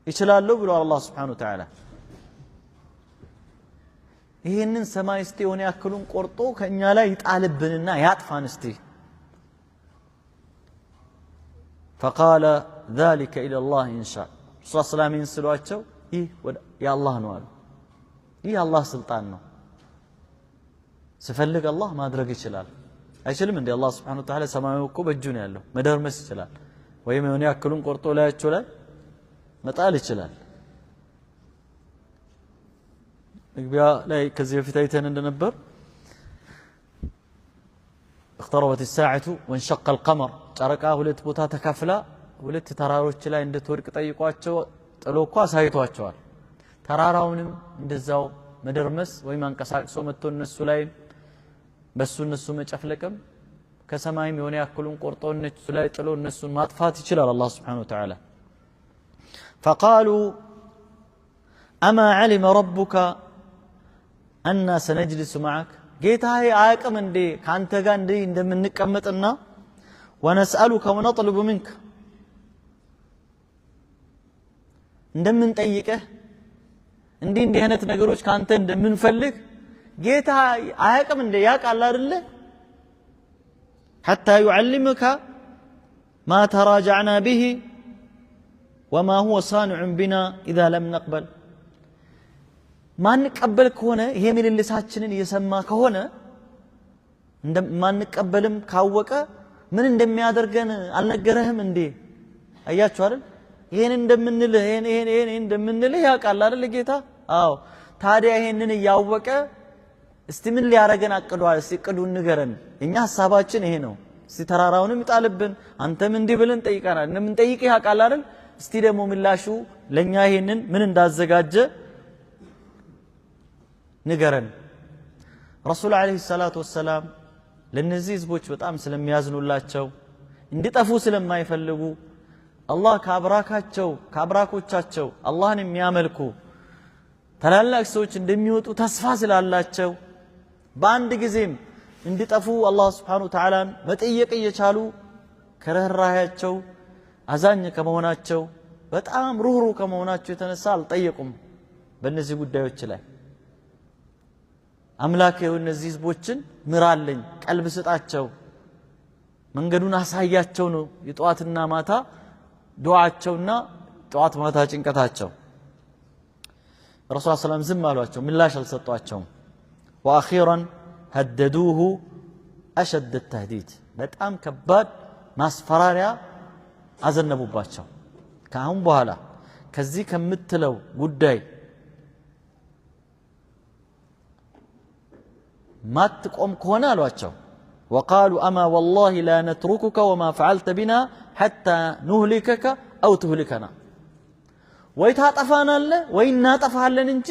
ይችላልው ብሎ አላህ Subhanahu Wa Ta'ala ይሄንን ሰማይ እስቲ ሆነ ያክሉን ቆርጦ ከኛ ላይ ይጣልብንና ያጥፋን እስቲ فقال ذلك الى الله ان شاء رسول الله ሰላም ይንስሏቸው ይህ የአላህ ነው አሉ ይህ የአላህ ስልጣን ነው ሲፈልግ አላህ ማድረግ ይችላል አይችልም እንዴ አላህ Subhanahu Wa Ta'ala ሰማዩ እኮ በእጁ ነው ያለው መደርመስ ይችላል ወይም የሆነ ያክሉን ቆርጦ ላያቸው ላይ መጣል ይችላል መግቢያ ላይ ከዚህ በፊት አይተን እንደነበር اقتربت الساعه وانشق القمر ጨረቃ ሁለት ቦታ ተካፍላ ሁለት ተራሮች ላይ እንድትወድቅ ጠይቋቸው ጥሎኳ ሳይቷቸዋል ተራራውንም እንደዛው መደርመስ ወይ ማንቀሳቀስ መጥቶ እነሱ ላይ በእነሱ መጨፍለቅም ከሰማይም የሆነ ያክሉን ቆርጦ እነሱ ላይ ጥሎ እነሱን ማጥፋት ይችላል አላህ Subhanahu Wa Ta'ala فقالوا اما علم ربك أن سنجلس معك ጌታዬ አያቅም እንዴ ካንተ ጋር እንዴ እንደምንቀመጥና ونسألك ونطلب منك እንደምንጠይቅህ እንዲህ አይነት ነገሮች ካንተ እንደምንፈልግ ጌታ አያቅም እንዴ ያቃል አይደለ حتى يعلمك ما تراجعنا به وما هو صانع بنا إذا لم نقبل ما نقبل كونه هي من اللساتشنين يسمى كونه ما نقبلم كاوكا من እንደም ያደርገን አልነገረህም እንዴ አያችሁ አይደል ይሄን እንደምንልህ ይሄን እንደምንልህ ያቃል አይደል ጌታ አዎ ታዲያ ይሄንን ያወቀ እስቲ ምን ሊያረገን አቅዷል እስቲ ቅዱን ንገረን እኛ ሐሳባችን ይሄ ነው እስቲ ተራራውንም ይጣልብን አንተም እንዲህ ብለን ጠይቀናል ምን ጠይቀህ ያቃል አይደል እስቲ ደግሞ ምላሹ ለኛ ይሄንን ምን እንዳዘጋጀ ንገረን ረሱል አለይሂ ሰላቱ ወሰለም ለነዚህ ህዝቦች በጣም ስለሚያዝኑላቸው እንዲጠፉ ስለማይፈልጉ አላህ ከአብራኮቻቸው አላህን የሚያመልኩ ታላላቅ ሰዎች እንደሚወጡ ተስፋ ስላላቸው በአንድ ጊዜም እንዲጠፉ አላህ Subhanahu Wa Ta'ala መጠየቅ እየቻሉ ከረህራያቸው አዛኝ ከመሆናቸው በጣም ሩህሩህ ከመሆናቸው የተነሳ አልጠየቁም በእነዚህ ጉዳዮች ላይ አምላክ የነዚህ ህዝቦችን ምራልኝ ቀልብ ስጣቸው መንገዱን አሳያቸው ነው የጧትና ማታ ዱዓቸውና ጧት ማታ ጭንቀታቸው ረሱል ሰለላሁ ዐለይሂ ወሰለም አሏቸው ምላሽ አልሰጧቸውም واخيرا هددوه اشد التهديد በጣም ከባድ ማስፈራሪያ አዘነቡባቸው ካሁን በኋላ ከዚህ ከምትለው ጉዳይ ما تقوم كونه አሏቸው وقالوا اما والله لا نتركك وما فعلت بنا حتى نهلكك او تهلكنا ወይ ታጠፋናለ ወይ እናጠፋለን እንጂ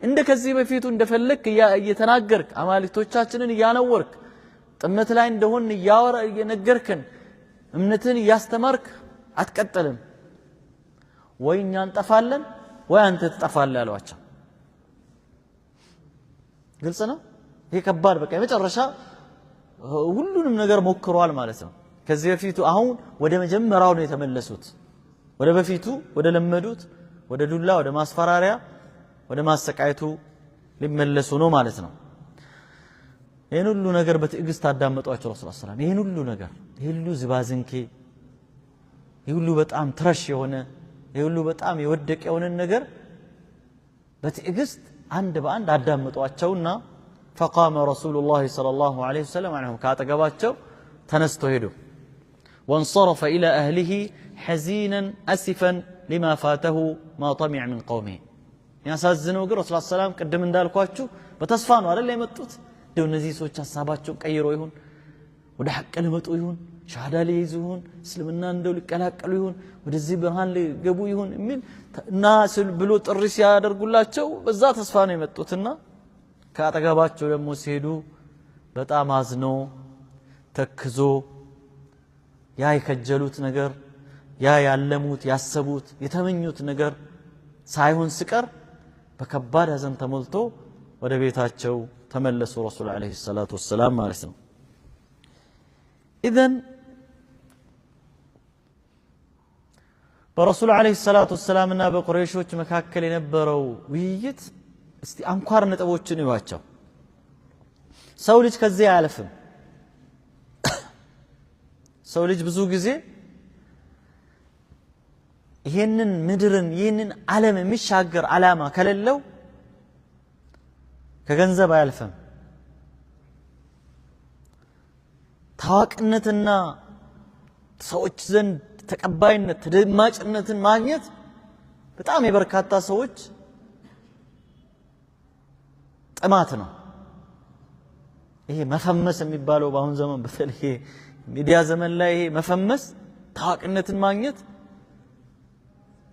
እንደከዚህ በፊቱ እንደፈለክ እየተናገርክ አማልክቶቻችንን ያነወርክ ጥመት ላይ እንደሆን ያወራ እየነገርከን እምነትን ያስተማርክ አትቀጥልም ወይ እኛ እንጠፋለን ወይ አንተ ትጠፋለህ አሏቸው ግልጽ ነው ይሄ ከባድ በቃ የመጨረሻ ሁሉንም ነገር ሞክሯል ማለት ነው ከዚህ በፊቱ አሁን ወደ መጀመሪያው ነው የተመለሱት ወደ በፊቱ ወደ ለመዱት ወደ ዱላ ወደ ማስፈራሪያ ወደ ማሰቃየቱ ሊመለሱ ነው ማለት ነው ይሄን ሁሉ ነገር በትዕግስት አዳመጧቸው ረሱል ሰለላሁ ዐለይሂ ወሰለም ይሄን ሁሉ ነገር ይሄ ሁሉ ዝባዝንኬ ይሄ ሁሉ በጣም ትረሽ የሆነ ይሄ ሁሉ በጣም የወደቀ የሆነ ነገር በትዕግስት አንድ በአንድ አዳመጧቸውና فقام رسول الله صلى الله عليه وسلم عنهم كاتقباتቸው ተነስቶ ሄዱ وانصرف الى اهله حزينا اسفا لما فاته ما طمع من قومه ያሳዝነው ግን ረሱል ሰለላሁ ዐለይሂ ወሰለም ቀደም እንዳልኳችሁ በተስፋ ነው አይደል የመጡት ደው እነዚህ ሰዎች ሐሳባቸው ቀይሮ ይሁን ወደ ሐቅ ለመጡ ይሁን ሻሃዳ ሊይዙ ይሁን እስልምና እንደው ሊቀላቀሉ ይሁን ወደዚህ ብርሃን ሊገቡ ይሁን የሚል ናስ ብሎ ጥሪ ሲያደርጉላቸው በዛ ተስፋ ነው የመጡትና ካጠገባቸው ደግሞ ሲሄዱ በጣም አዝኖ ተክዞ ያ የከጀሉት ነገር ያ ያለሙት ያሰቡት የተመኙት ነገር ሳይሆን ሲቀር በከባድ ሐዘን ተሞልቶ ወደ ቤታቸው ተመለሱ ረሱል አለይሂ ሰላቱ ወሰለም ማለት ነው اذن برسول عليه الصلاة والسلام እና በቁረይሾች መካከል የነበረው ውይይት እስቲ አንኳር ነጥቦችን ይዋቸው ሰው ልጅ ከዚህ አያልፍም ሰው ልጅ ብዙ ጊዜ ይሄንን ምድርን ይሄንን ዓለም የሚሻገር ዓላማ ከሌለው ከገንዘብ አያልፍም ታዋቂነትና ሰዎች ዘንድ ተቀባይነት ተደማጭነትን ማግኘት በጣም የበርካታ ሰዎች ጥማት ነው ይሄ መፈመስ የሚባለው በአሁን ዘመን በተለይ ሚዲያ ዘመን ላይ ይሄ መፈመስ ታዋቂነትን ማግኘት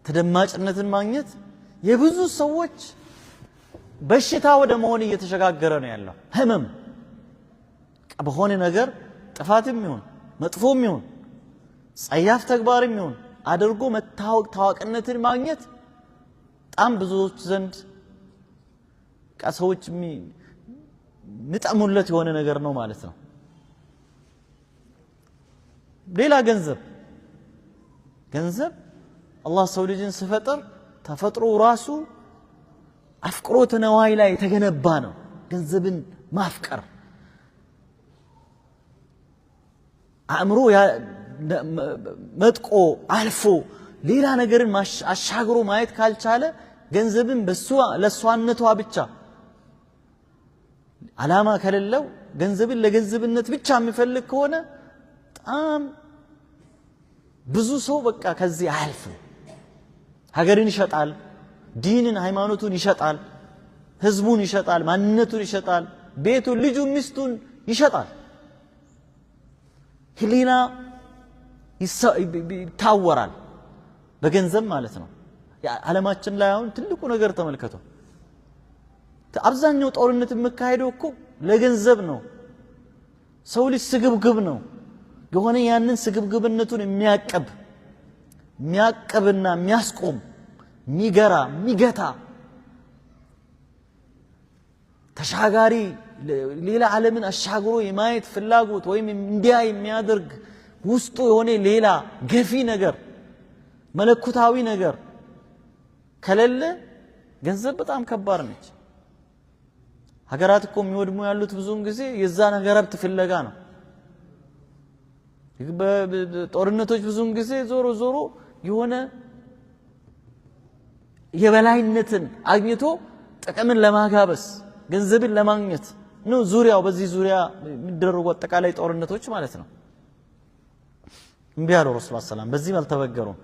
ተደማጭነትን ማግኘት የብዙ ሰዎች በሽታ ወደ መሆን እየተሸጋገረ ነው ያለው ህመም በሆነ ነገር ጥፋትም ይሁን መጥፎም ይሁን ጸያፍ ተግባርም ይሁን አድርጎ መታወቅ ታዋቂነትን ማግኘት በጣም ብዙዎች ዘንድ ሰዎች ምጣሙለት የሆነ ነገር ነው ማለት ነው ሌላ ገንዘብ አላህ ሰው ልጅን ሲፈጥር ተፈጥሮ ራሱ አፍቅሮተ ነዋይ ላይ የተገነባ ነው ገንዘብን ማፍቀር አእምሮ መጥቆ አልፎ ሌላ ነገርን አሻግሮ ማየት ካልቻለ ገንዘብን ለሷነቷ ብቻ ዓላማ ከሌለው ገንዘብን ለገንዘብነት ብቻ የሚፈልግ ከሆነ በጣም ብዙ ሰው በቃ ከዚህ አያልፍም ሀገርን ይሸጣል ዲንን ሃይማኖቱን ይሸጣል ህዝቡን ይሸጣል ማንነቱን ይሸጣል ቤቱን ልጁን ሚስቱን ይሸጣል ህሊና ይታወራል በገንዘብ ማለት ነው ዓለማችን ላይ አሁን ትልቁ ነገር ተመልከቱ አብዛኛው ጦርነት የሚካሄደው እኮ ለገንዘብ ነው ሰው ልጅ ስግብግብ ነው የሆነ ያንን ስግብግብነቱን የሚያቀብና የሚያስቆም የሚገታ ተሻጋሪ ሌላ ዓለምን አሻግሮ የማየት ፍላጎት ወይም እንዲያ የሚያደርግ ውስጡ የሆነ ሌላ ገፊ ነገር መለኮታዊ ነገር ከሌለ ገንዘብ በጣም ከባድ ነች ሀገራት እኮ የሚወድሙ ያሉት ብዙውን ጊዜ የዛን ሀገር ሀብት ፍለጋ ነው ጦርነቶች ብዙውን ጊዜ ዞሮ የሆነ የበላይነትን አግኝቶ ጥቅምን ለማጋበስ ገንዘብን ለማግኘት ነው ዙሪያው በዚህ ዙሪያ የሚደረጉ አጠቃላይ ጦርነቶች ማለት ነው እንቢ ያለው ረሱል ሰለላሁ በዚህ አልተበገሩም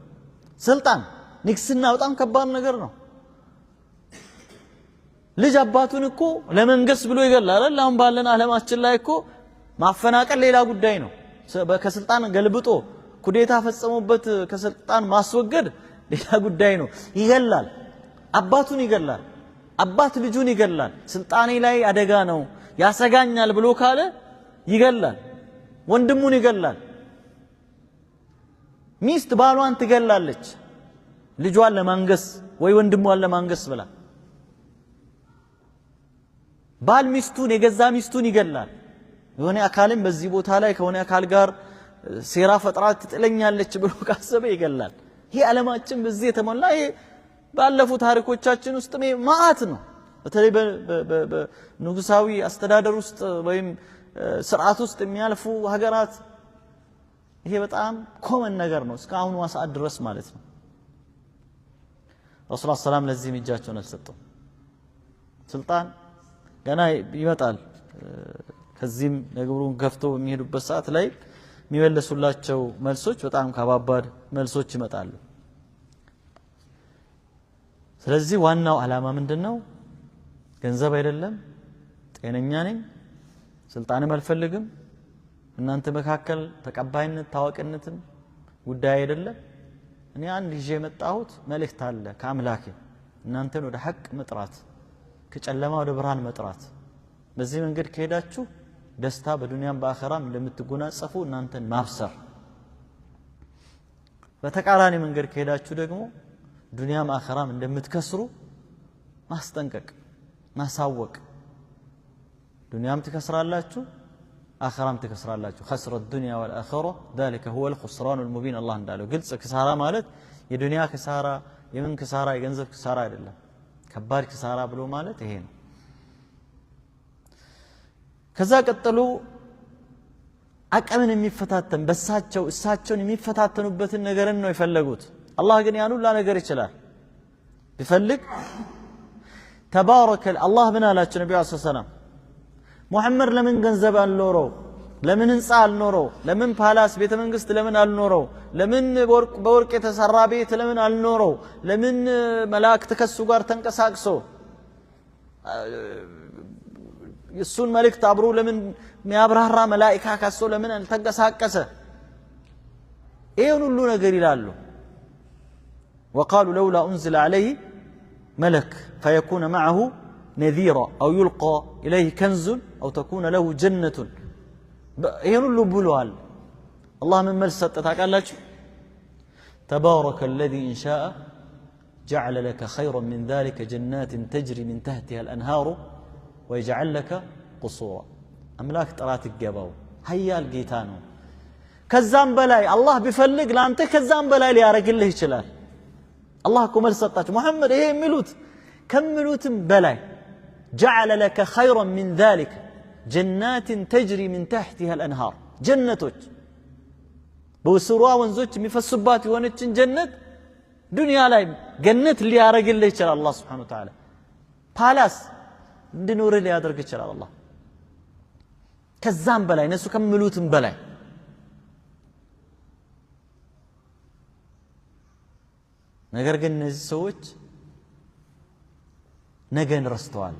ስልጣን ንግስና በጣም ከባድ ነገር ነው ልጅ አባቱን እኮ ለመንገስ ብሎ ይገላል አይደል አሁን ባለን ዓለማችን ላይ እኮ ማፈናቀል ሌላ ጉዳይ ነው ከስልጣን ገልብጦ ኩዴታ ፈጸሙበት ከስልጣን ማስወገድ ሌላ ጉዳይ ነው ይገላል አባቱን ይገላል አባት ልጁን ይገላል ስልጣኔ ላይ አደጋ ነው ያሰጋኛል ብሎ ካለ ይገላል ወንድሙን ይገላል ሚስት ባሏን ትገላለች ልጇን ለማንገስ ወይ ወንድሟን ለማንገስ ብላ ባል ሚስቱን የገዛ ሚስቱን ይገላል የሆነ አካልም በዚህ ቦታ ላይ ከሆነ አካል ጋር ሴራ ፈጥራት ትጥለኛለች ብሎ ካሰበ ይገላል ይሄ ዓለማችን በዚህ የተሞላ ይሄ ባለፉ ታሪኮቻችን ውስጥ ማአት ነው በተለይ በንጉሳዊ አስተዳደር ውስጥ ወይም ስርዓት ውስጥ የሚያልፉ ሀገራት ይሄ በጣም ኮመን ነገር ነው እስካሁን ሰዓት ድረስ ማለት ነው ረሱል ሰለላሁ ለዚህ እጃቸውን አልሰጡም ስልጣን ገና ይመጣል ከዚህም ነገሩን ከፍተው የሚሄዱበት ሰዓት ላይ የሚመለሱላቸው መልሶች በጣም ከባባድ መልሶች ይመጣሉ ስለዚህ ዋናው ዓላማ ምንድነው ገንዘብ አይደለም ጤነኛ ነኝ ስልጣንም አልፈልግም እናንተ መካከል ተቀባይነት ታዋቂነትም ጉዳይ አይደለም እኔ አንድ ይዤ የመጣሁት መልእክት አለ ከአምላኬ እናንተን ወደ ሐቅ መጥራት ከጨለማ ወደ ብርሃን መጥራት በዚህ መንገድ ከሄዳችሁ ደስታ በዱንያም በአኺራም እንደምትጎናጸፉ እናንተን ማብሰር በተቃራኒ መንገድ ከሄዳችሁ ደግሞ ዱንያም አኺራም እንደምትከስሩ ማስጠንቀቅ ማሳወቅ ዱንያም ትከስራላችሁ አኺራም ትከስራላችሁ خسر الدنيا والاخره ذلك هو الخسران المبين الله እንዳለው ግልጽ ክሳራ ማለት የዱንያ ክሳራ የምን ክሳራ የገንዘብ ክሳራ አይደለም ከባድ ክሳራ ብሎ ማለት ይሄ ነው ከዛ ቀጥሎ አቀምን የሚፈታተን እሳቸውን የሚፈታተኑበትን ነገርን ነው የፈለጉት አላህ ግን ያን ሁሉ ነገር ይችላል ቢፈልግ ተባረከ الله ምን አላቸው ነብዩ ሰለላሁ ዐለይሂ ወሰለም ሙሐመድ ለምን ገንዘብ አልኖረው ለምን ህንጻ አልኖረው ለምን ፓላስ ቤተ መንግስት ለምን አልኖረው ለምን በወርቅ የተሰራ ቤት ለምን አልኖረው ለምን መላእክት ከሱ ጋር ተንቀሳቅሶ የሱን መልእክት አብሮ ለምን የሚያብራራ መላእክት ካሶ ለምን አልተንቀሳቀሰ ይሄን ሁሉ ነገር ይላሉ وقالوا لولا انزل عليه ملك فيكون معه نذيرا او يلقى اليه كنز او تكون له جنة ይሄን ሁሉ ብለዋል አላህ ምን መልስ ሰጠ ታውቃላችሁ تبارك الذي ان شاء جعل لك خيرا من ذلك جنات تجري من تحتها الانهار ويجعل لك قصورا املاك طرات ይገባው ኃያል ጌታ ነው ከዛም በላይ አላህ ቢፈልግ ላንተ ከዛም በላይ ሊያረግልህ ይችላል አላህ እኮ መልስ ሰጣችሁ ሙሐመድ ይሄ የሚሉት ከሚሉትም በላይ جعل لك خيرا من ذلك جنات تجري من تحتها الانهار جنቶች በውስሯ ወንዞች የሚፈሱባት የሆነችን ጀነት ዱንያ ላይ ገነት ሊያረግልህ ይችላል አላህ Subhanahu Wa Ta'ala ፓላስ እንድኖር ሊያደርግ ይችላል አላህ ከዛም በላይ እነሱ ከሚሉትም በላይ ነገር ግን እነዚህ ሰዎች ነገን ረስተዋል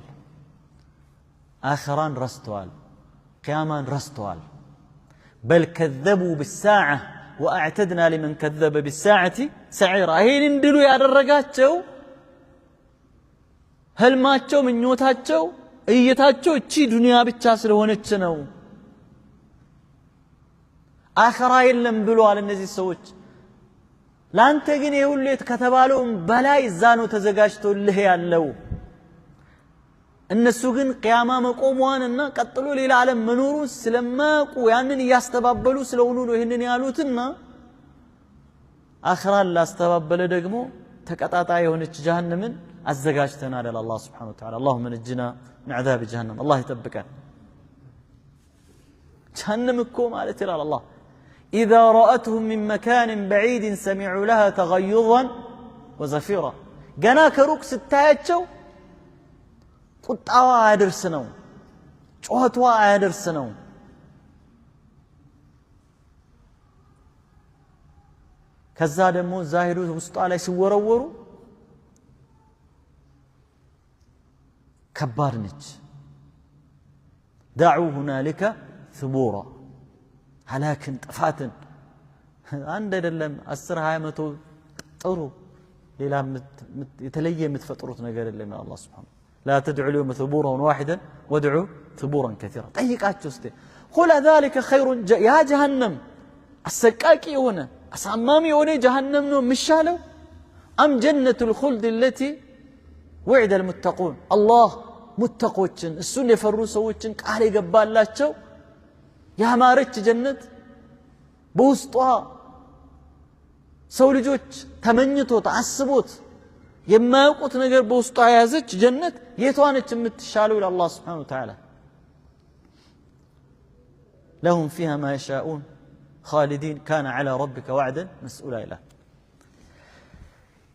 آخران رستوال قيامان رستوال بل كذبوا بالساعة وأعتدنا لمن كذب بالساعة سعيرا هين اندلوا يا درقاتشو هل ماتشو من نيوتاتشو ايتاتشو اتشي دنيا بتشاسر هونتشنو آخرا يلم بلوا على النزي السوج لان تقني يقول لي كتبالهم بلاي الزانو تزقاشتو اللي هي اللو እነሱ ግን ቂያማ መቆሟንና ቀጥሎ ሌላ ዓለም መኖሩን ስለማያውቁ ያንን ያስተባበሉ ስለሆኑ ነው ይሄንን ያሉትና አኽራን ላስተባበለ ደግሞ ተቀጣጣይ የሆነች ጀሃነምን አዘጋጅተናል አለ አላህ Subhanahu Wa Ta'ala اللهم نجنا من عذاب جهنم الله يطبقنا ጀሃነም እኮ ማለት ይላል አላህ إذا رأتهم من مكان بعيد سمعوا لها تغيظا وزفيرا ገና ከሩቅ ስታያቸው ቁጣዋ አያደርስ ነው ጮህቷ አያደርስ ነው ከዛ ደግሞ ዛሂሩ ውስጧ ላይ ሲወረወሩ ከባድ ነች دعوا هنالك ثبورا هلاكن ጥፋትን አንድ አይደለም 10 20 መቶ ጥሩ ሌላ የተለየ የምትፈጥሩት ነገር የለም አላህ Subhanahu لا تدعوا اليوم ثبورا واحدا وادعوا ثبورا كثيرا طيقاتشو استي قل ذلك خير يا جهنم السقاقي هنا اسامامي هنا جهنم نو مشالو ام جنة الخلد التي وعد المتقون الله متقوچن السن يفرو سوچن قال يغبالاچو يا مارچ جنت بوسطها ሰው ልጆች ተመኝቶት አስቦት የማያውቁት ነገር በውስጧ ያዘች ጀነት የቷነች የምትሻለው ለአላህ Subhanahu Wa Ta'ala لهم فيها ما يشاءون خالدين كان على ربك وعدا مسؤولا إله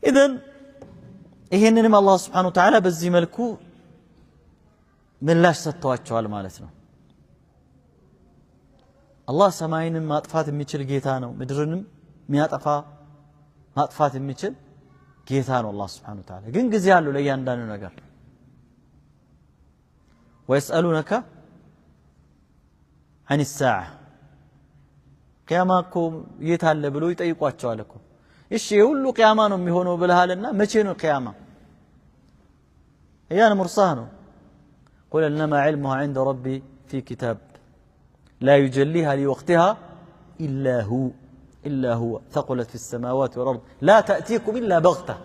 إذن ይሄንንም አላህ Subhanahu Wa Ta'ala በዚህ መልኩ ምላሽ ሰጥቷቸዋል ማለት ነው አላህ ሰማይንም ማጥፋት የሚችል ጌታ ነው ምድርንም የሚያጠፋ ማጥፋት የሚችል ጌታ ነው አላህ Subhanahu Wa Ta'ala ግን ጊዜ አለው ለእያንዳንዱ ነገር ويسألونك عن الساعة قيامة እኮ የት አለ ብሎ ይጠይቋቸዋል እኮ እሺ ሁሉ ቂያማ ነው የሚሆነው ብለሃልና መቼ ነው ቂያማ ያን ሙርሳህ ነው قل انما علمها عند ربي في كتاب لا يجليها لوقتها إلا هو ثقلت في السماوات والأرض لا تأتيكم إلا بغتة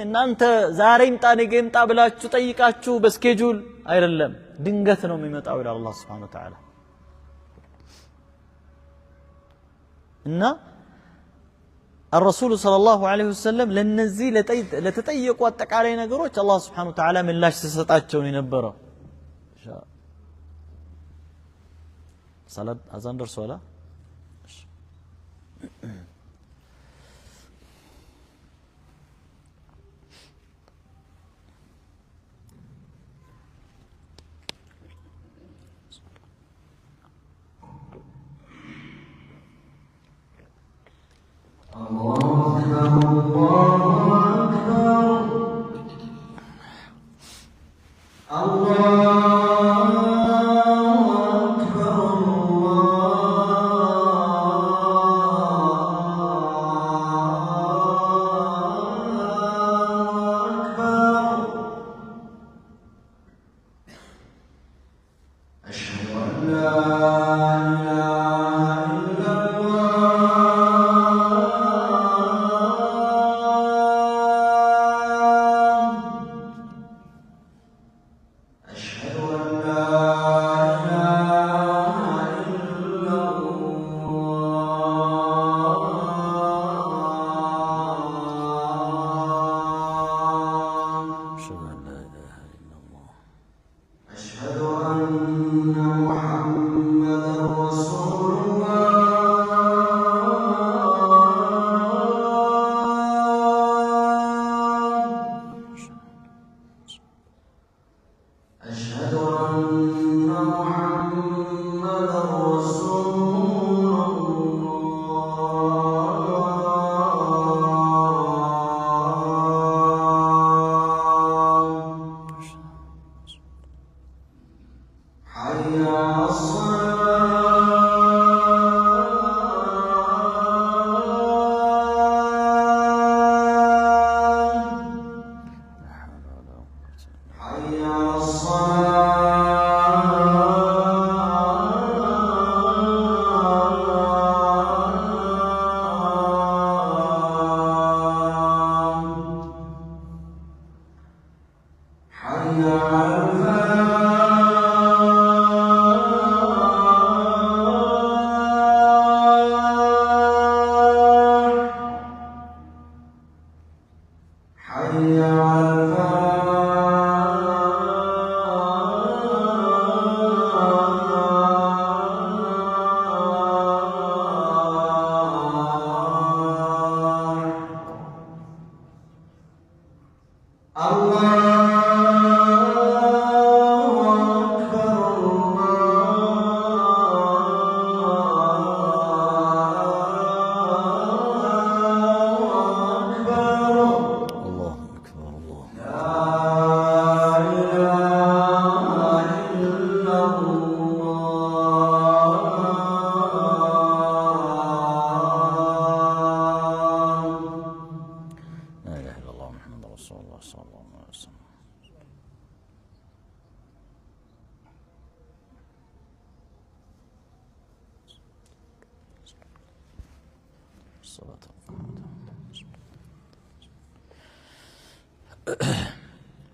እናንተ ዛሬ እንጣ ነገ እንጣ ብላችሁ ጠይቃችሁ በስኬጁል አይደለም ድንገት ነው የሚመጣው ይላል አላህ Subhanahu Wa Ta'ala እና الرسول صلى الله عليه وسلم لنزي لتطيقوا አጠቃላይ ነገሮች አላህ Subhanahu Wa Ta'ala ምላሽ ተሰጣቸው ነው የነበረው صلاه اذان درسوا لا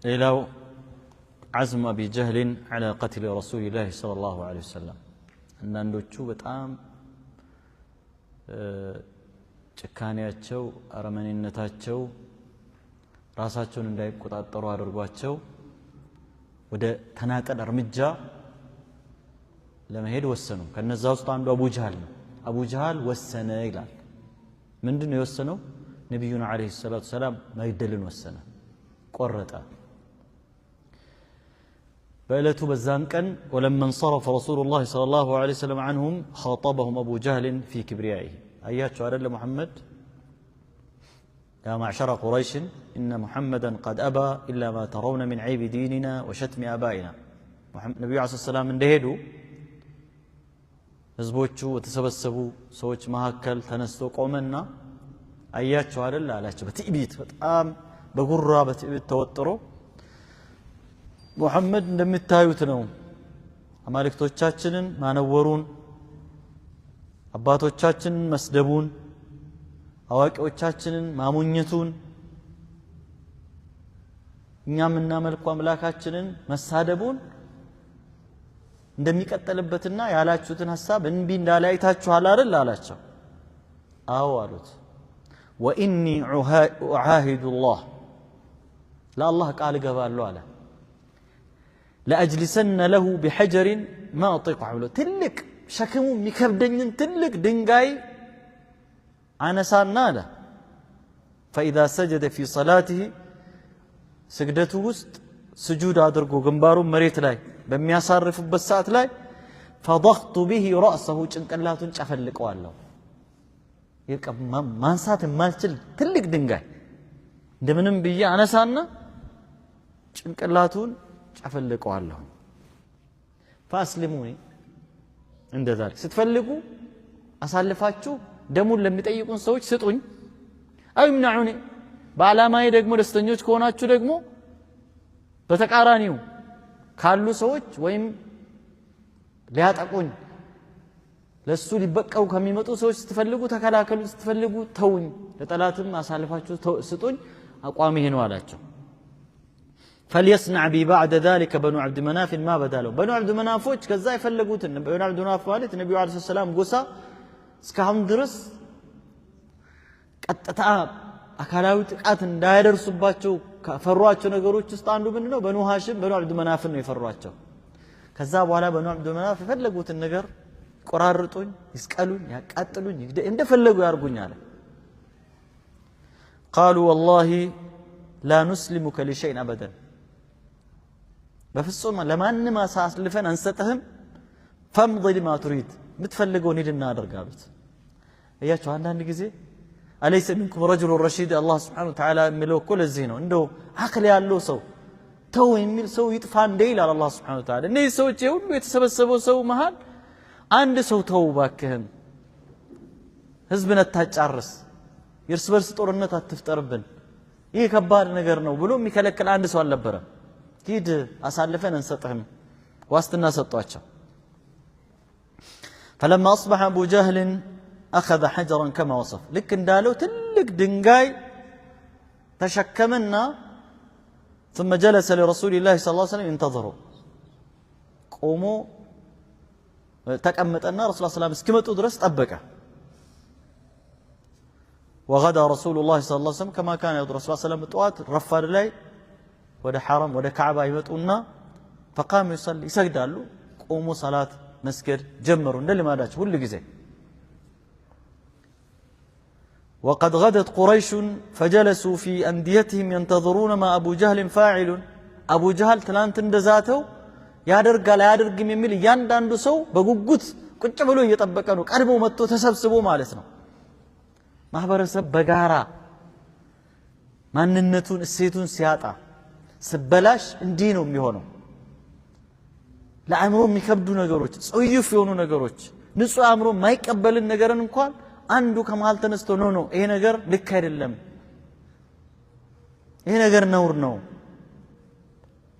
إلى عزم أبي جهل على قتل رسول الله صلى الله عليه وسلم أن ندوتشو بتأم ጭካኔያቸው አረመኔነታቸው ራሳቸውን እንዳይቆጣጠሩ አድርጓቸው ወደ ተናጠል እርምጃ ለመሄድ ወሰኑ ከነዛ ውስጥ አንዱ አቡ ጀሃል ነው አቡ ጀሃል ወሰነ ይላል ምንድነው የወሰነው ነብዩን አለይሂ ሰላቱ ሰላም መግደልን ወሰነ ቆረጠ በእለቱ በዛን ቀን ولما انصرف رسول الله صلى الله عليه وسلم عنهم خاطبهم ابو جهل في كبريائه اياتوا على محمد يا معشر قريش ان محمدا قد ابى الا ما ترون من عيب ديننا وشتم ابائنا النبي عليه الصلاه والسلام እንደሄዱ ህዝቦቹ ተሰበሰቡ ሰዎች መሐከል ተነስቶ ቆመና አያቸው አይደል አላቸው በትዕቢት በጣም በጉራ በትዕቢት ተወጥሮ ሙሐመድ እንደምታዩት ነው አማልክቶቻችንን ማነወሩን አባቶቻችንን መስደቡን አዋቂዎቻችንን ማሙኘቱን እኛም እናመልኩ አምላካችንን መሳደቡን እንደሚቀጥልበትና ያላችሁትን ሐሳብ እንቢ እንዳላይታችኋል አይደል አላቸው አዎ አሉት وإني أعاهد الله لا الله قال قبال له على لأجلسن له بحجر ما أطيق حوله تلك شكم مكبدن تلك دنجاي أنا سارنا له فإذا سجد في صلاته سجدته وسط سجود أدركو جنبارو مريت لاي بمياسارف بالساعة لاي فضغط به رأسه ጭንቅላቱን ጨፈልቀዋለሁ ይልቅ ማንሳት የማልችል ትልቅ ድንጋይ እንደምንም ብዬ አነሳና ጭንቅላቱን ጨፈልቀዋለሁ فاسلموني እንደዛል ስትፈልጉ አሳልፋችሁ ደሙን ለሚጠይቁን ሰዎች ስጡኝ አይ ምናዑኒ በአላማዬ ደግሞ ደስተኞች ከሆናችሁ ደግሞ በተቃራኒው ካሉ ሰዎች ወይም ሊያጠቁኝ ለሱ ሊበቀው ከሚመጡ ሰዎች ስትፈልጉ ተከላከሉ ስትፈልጉ ተውኝ ለጠላትም አሳልፋችሁ ስጡኝ አቋም ይሄ ነው አላቸው فليصنع بي بعد ذلك بنو عبد مناف ما بدالهم بنو عبد منافዎች ከዛ ይፈልጉትን በኑ عبد مناف ማለት ነብዩ አለይሂ ሰላም ጎሳ እስካሁን ድረስ ቀጥታ አካላዊ ጥቃት እንዳይደርሱባቸው ከፈሯቸው ነገሮች ውስጥ አንዱ ምንድነው በኑ ሃሽም በኑ عبد مناف ነው የፈሯቸው ከዛ በኋላ በኑ عبد مناف የፈለጉትን ነገር ቆራርጡኝ ይስቀሉኝ ያቃጥሉኝ እንደፈለጉ ያርጉኝ አለ قالوا والله لا نسلمك لشيء ابدا በፍጹም ለማንም አሳልፈን አንሰጥህም فامضي لما تريد ምትፈልገውን ሂድና አድርጋሉት እያችሁ አንዳንድ ጊዜ أليس منكم رجل رشيد الله سبحانه وتعالى የሚለው እኮ ለዚህ ነው እንደው አክል ያለው ሰው ተው የሚል ሰው ይጥፋ እንደ ይላል አላህ سبحانه وتعالى እነዚህ ሰዎች ሁሉ የተሰበሰበው ሰው መሃል አንድ ሰው ተው ባክህን ህዝብን አታጫርስ የእርስ በርስ ጦርነት አትፍጠርብን ይሄ ከባድ ነገር ነው ብሎ የሚከለክል አንድ ሰው አልነበረም ሂድ አሳልፈን እንሰጥህም ዋስትና ሰጧቸው فلما أصبح أبو جهل أخذ حجرا كما وصف لك اندالو تلك دنجاي تشكمنا ثم جلس لرسول الله صلى الله عليه وسلم ينتظروا قوموا تكمتنا رسول الله صلى الله عليه وسلم اسكمتوا درس طبقه وغدا رسول الله صلى الله عليه وسلم كما كان يدرس رسول الله صلى الله عليه وسلم طوات رفر لي وده حرم وده كعبة يمتونا فقام يصلي يسجدوا قوموا صلاة مسجد جمروا اللي ما داش كل جزء وقد غدت قريش فجلسوا في أنديتهم ينتظرون ما أبو جهل فاعل أبو جهل تلان تندزاتو يادرق لا يادرق يميل يانداندو سو بقوقت كنت بلو يطبقانو قربوا متو تسبسبوا مالتنا ማህበረሰብ በጋራ ማንነቱን እሴቱን ሲያጣ ስበላሽ እንዲህ ነው የሚሆነው ለአእምሮ የሚከብዱ ነገሮች ጽዩፍ የሆኑ ነገሮች ንጹህ አእምሮ የማይቀበልን ነገርን እንኳን አንዱ ከመሃል ተነስቶ ነው ይሄ ነገር ልክ አይደለም ይሄ ነገር ነውር ነው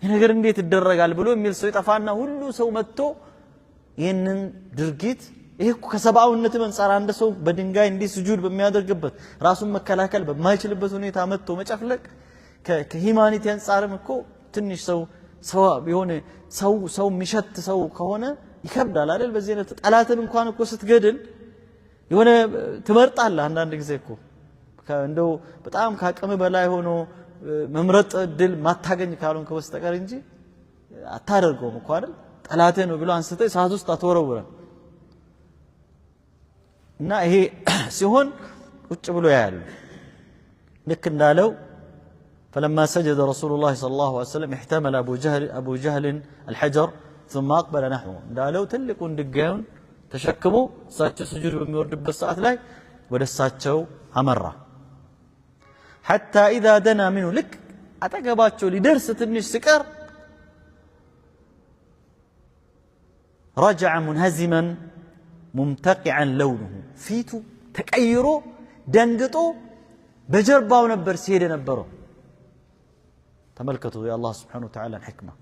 ይሄ ነገር እንዴት ይደረጋል ብሎ የሚል ሰው ይጠፋና ሁሉ ሰው መጥቶ ይሄንን ድርጊት ይሄ ከሰባውነት መንጻር አንድ ሰው በድንጋይ እንዲህ ስጁድ በሚያደርግበት ራሱን መከላከል በማይችልበት ሁኔታ መጥቶ መጨፍለቅ ከሂማኒቲ አንጻርም እኮ ትንሽ ሰው የሆነ ሰው የሚሸት ሰው ከሆነ ይከብዳል አይደል በዚህ አይነት ጠላትን እንኳን እኮ ስትገድል የሆነ ትመርጣለህ አንዳንድ ጊዜ እኮ እንደው በጣም ካቅም በላይ ሆኖ መምረጥ ድል ማታገኝ ካልሆንክ በስተቀር እንጂ አታደርገውም እኮ አይደል ጠላቴ ነው ብሎ አንስተ ሰዓት ውስጥ አትወረውረ እና ይሄ ሲሆን ቁጭ ብሎ ያያሉ ልክ እንዳለው فلما سجد رسول الله صلى الله عليه وسلم احتمل أبو جهل الحجر ثم أقبل نحوه እንዳለው ትልቁን ድንጋዩን ተሸክሞ እሳቸው ስጁድ በሚወርድበት ሰዓት ላይ ወደ እሳቸው አመራ حتى إذا دنا منه ልክ አጠገባቸው ሊደርስ ትንሽ ሲቀር رجع منهزما ممتقعا لونه فيتو تقيرو دنگطو بجرباو نبر سيده نبرو تملكتوا يا الله سبحانه وتعالى الحكمه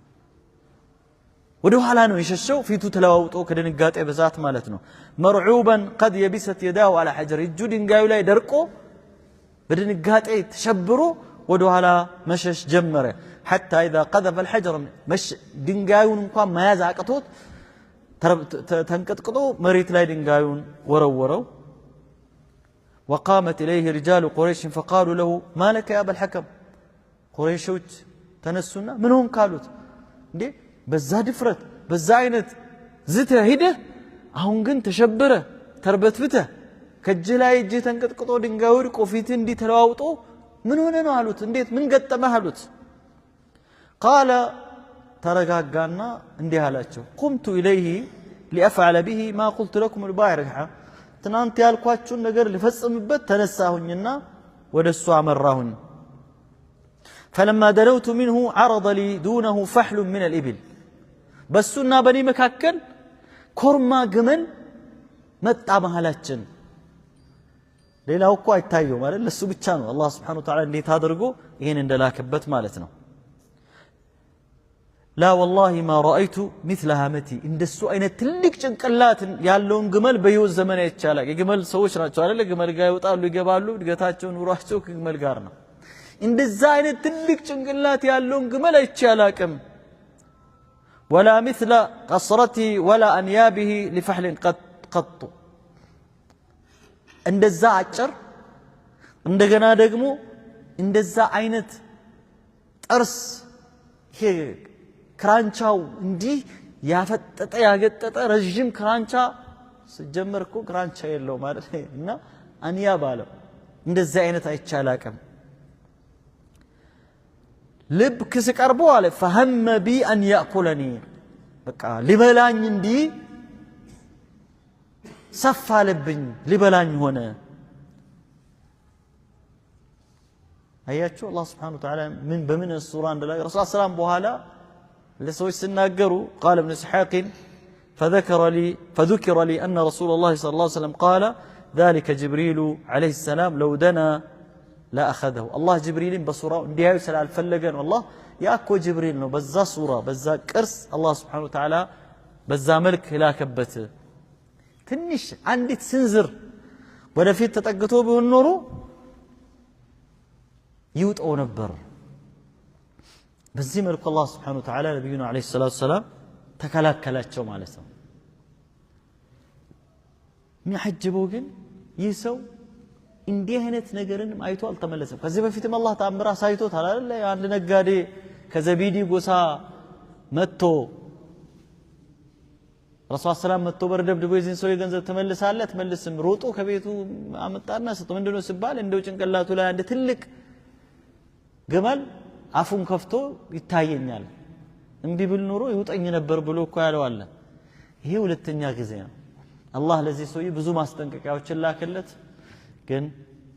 ودو حالا ነው የሸሸው ፊቱ ተለዋውጦ ከድንጋጤ በዛት ማለት ነው مرعوبا قد يبست يداه على حجر እጁ ድንጋዩ ላይ ደርቆ በድንጋጤ ተሸብሮ ወደ ኋላ መሸሽ ጀመረ حتى اذا قذف الحجر مش ድንጋዩን እንኳን መያዝ አቅቶት ተንቀጥቅጦ መሬት ላይ ድንጋዩን ወረወረው وقامت إليه رجال قريش فقالوا له ما لك يا أبا الحكم قريشوች ተነሱና ምን ሆንክ አሉት እንዴ በዛ ድፍረት በዛ አይነት ዝተ ሄደ አሁን ግን ተሸበረ ተርበትብተ ከእጅ ላይ እጅ ተንቀጥቅጦ ድንጋይ ወድቆ ፊት እንዲ ተለዋውጦ ምን ሆነ ነው አሉት እንዴት ምን ገጠመህ አሉት قال ተረጋጋና እንዲህ አላቸው قمت إليه لأفعل به ما قلت لكم البارحة ትናንት ያልኳችሁን ነገር ልፈጽምበት ተነሳሁኝና ወደሱ አመራሁኝ فلما دنوت منه عرض لي دونه فحل من الإبل بسنا بني مكاكل كورما جمل መጣ መሐላችን ሌላው እኮ አይታየውም አይደል ለሱ ብቻ ነው አላህ Subhanahu Wa Ta'ala እንዴት አድርጎ ይሄን እንደላከበት ማለት ነው لا والله ما رأيت مثل هامتي እንደሱ አይነት ትልቅ ጭንቅላት ያለውን ግመል በህይወት ዘመን አይቻላል የግመል ሰዎች ናቸው አይደል ግመል ጋር ይወጣሉ ይገባሉ እድገታቸው ኑሯቸው ከግመል ጋር ነው እንደዛ አይነት ትልቅ ጭንቅላት ያለውን ግመል አይቻላልም ولا مثل قصرتي ولا انيابه لفحل قط እንደዛ አጭር እንደገና ደግሞ እንደዛ አይነት ጥርስ ክራንቻው እንዲህ ያፈጠጠ ያገጠጠ ረጅም ክራንቻ ሲጀመርኩ ክራንቻ የለው ማለት እና አንያ ባለው እንደዛ አይነት አይቻላቅም ልብ ከስቀርቦ አለ فهم بي ان ياكلني በቃ ሊበላኝ እንዲህ ሰፋለብኝ ሊበላኝ ሆነ አያችሁ አላህ Subhanahu Wa Ta'ala ምን በምን ሱራ እንደላይ ረሱል ሰላም በኋላ ለሰዎች ሲናገሩ قال ابن اسحاق فذكر لي ان رسول الله صلى الله عليه وسلم قال ذلك جبريل عليه السلام لو دنا لا اخذه الله جبريل بسوره እንዲያዩ ስላልፈለገ ነው الله ያኮ ጅብሪል ነው በዛ ሱራ በዛ ቅርስ አላህ Subhanahu Wa Ta'ala በዛ መልክ ላከበት ትንሽ አንዲት ስንዝር ወደፊት ተጠግቶ ቢሆን ኖሮ ይውጣው ነበር በዚህ መልኩ አላህ Subhanahu Wa Ta'ala ነብዩና አለይሂ ሰላቱ ሰላም ተከላከላቸው ማለት ነው የሚያጅበው ግን ይህ ሰው እንዲህ አይነት ነገርን አይቶ አልተመለሰም ከዚህ በፊትም አላህ ተአምራ ሳይቶታል አይደል አንድ ነጋዴ ከዘቢዲ ጎሳ መጥቶ ረሱል ሰላም መጥቶ በረደብድቦ ይዝን ሰው የገንዘብ ተመልሳለ ተመልስም ሮጦ ከቤቱ አመጣና ሰጠው ምንድነው ሲባል እንደው ጭንቅላቱ ላይ አንድ ትልቅ ግመል አፉን ከፍቶ ይታየኛል እንቢ ብል ኑሮ ይውጠኝ ነበር ብሎ እኮ ያለው አለ ይሄ ሁለተኛ ጊዜ ነው አላህ ለዚህ ሰው ብዙ ማስጠንቀቂያዎችን ላከለት ግን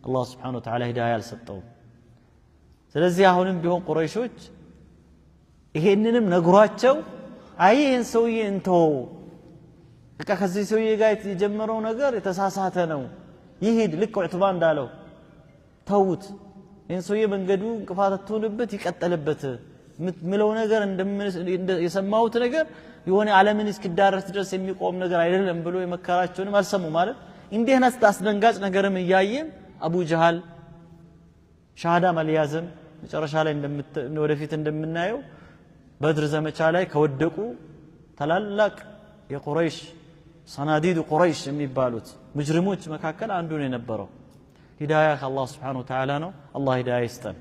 አላህ Subhanahu Wa Ta'ala ሂዳያ አልሰጠው ስለዚህ አሁንም ቢሆን ቁረይሾች ይሄንንም ነግሯቸው አይ ይሄን ሰውዬ እንተው በቃ ከዚህ ሰውዬ ጋር የተጀመረው ነገር የተሳሳተ ነው ይሄድ ልክ ዑትባ እንዳለው ተውት ይሄን ሰውዬ መንገዱ እንቅፋት አትሆንበት ይቀጥልበት ምለው ነገር የሰማሁት ነገር የሆነ ዓለምን እስኪዳረስ ድረስ የሚቆም ነገር አይደለም ብሎ የመከራቸውንም አልሰሙ ማለት እንዲህና አስደንጋጭ ነገርም ያያየም አቡ ጀሃል ሻሃዳ ማልያዝም መጨረሻ ላይ ወደፊት እንደምናየው በድር ዘመቻ ላይ ከወደቁ ታላላቅ የቁረይሽ ሰናዲድ ቁረይሽ የሚባሉት ሙጅሪሞች መካከል አንዱ ነው የነበረው ሂዳያ ከአላህ Subhanahu Wa Ta'ala ነው አላህ ሂዳያ ይስጠን